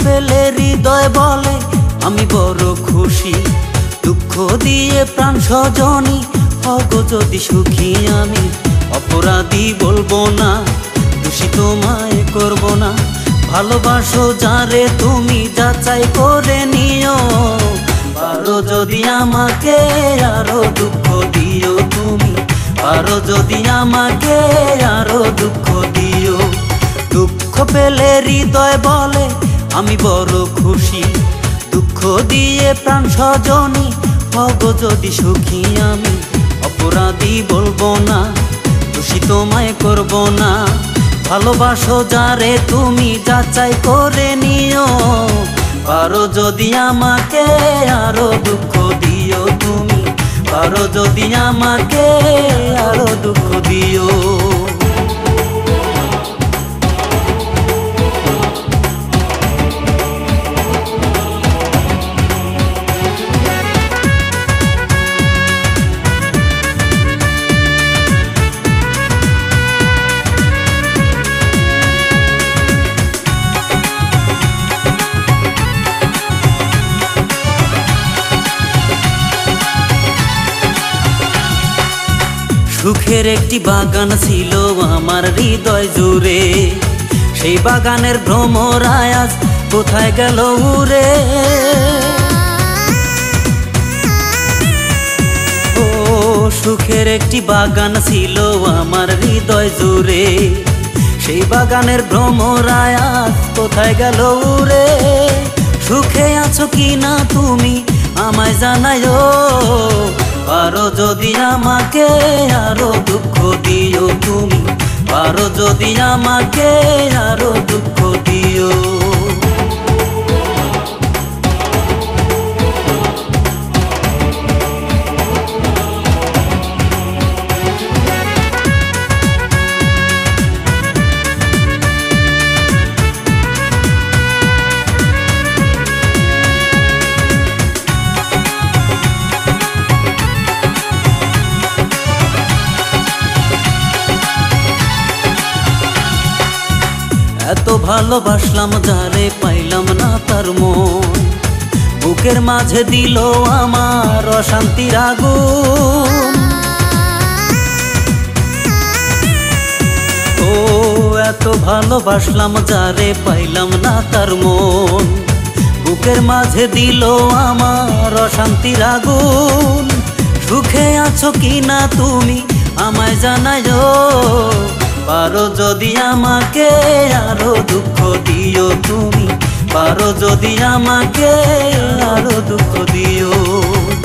পেলে হৃদয় বলে আমি বড় খুশি, দুঃখ দিয়ে প্রাণ সজনী হগো যদি সুখী। আমি অপরাধী বলবো না, দোষী তোমায় করব না। ভালোবাসো যারে তুমি যাচাই করে নিও, পারো যদি আমাকে আরো দুঃখ দিও তুমি, পারো যদি আমাকে আরো দুঃখ দিও। দুঃখ পেলে হৃদয় বলে আমি বড় খুশি, দুঃখ দিয়ে প্রাণ সজনী হগো যদি সুখী। আমি অপরাধী বলবো না, দোষী তোমায় করব না। ভালোবাসো যারে তুমি যাচাই করে নিও, পারো যদি আমাকে আরো দুঃখ দিও তুমি, পারো যদি আমাকে আরো দুঃখ দিও। সুখের একটি বাগান ছিল আমার হৃদয় জুড়ে, সেই বাগানের ভ্রমর আয়াজ কোথায় গেল উড়ে। ও সুখের একটি বাগান ছিল আমার হৃদয় জুড়ে, সেই বাগানের ভ্রমর আয়াজ কোথায় গেল উড়ে। সুখে আছো কিনা তুমি আমায় জানায়ো, পারো যদি আমাকে আরো দুঃখ দিও তুমি, পারো যদি আমাকে আরো দুঃখ দিও। এত ভালোবাসলাম যারে পাইলাম না তার মন, বুকের মাঝে দিল আমার অশান্তির আগুন। ও এত ভালোবাসলাম যারে পাইলাম না তার মন, বুকের মাঝে দিল আমার অশান্তির আগুন। সুখে আছো কিনা তুমি আমায় জানায়ো, পারো যদি আমাকে আরো দুঃখ দিও তুমি, পারো যদি আমাকে আরো দুঃখ দিও।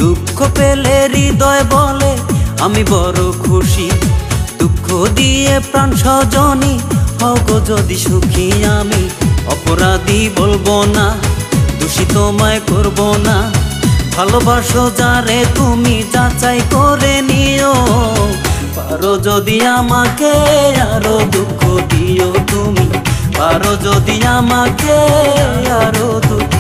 দুঃখ পেলে হৃদয় বলে আমি বড় খুশি, দুঃখ দিয়ে প্রাণ সজনী হগো যদি সুখী। আমি অপরাধী বলবো না, দোষী তোমায় করব না। ভালোবাসো যারে তুমি যাচাই করে নিও, পারো যদি আমাকে আরো দুঃখ দিও তুমি, পারো যদি আমাকে আরো দুঃখ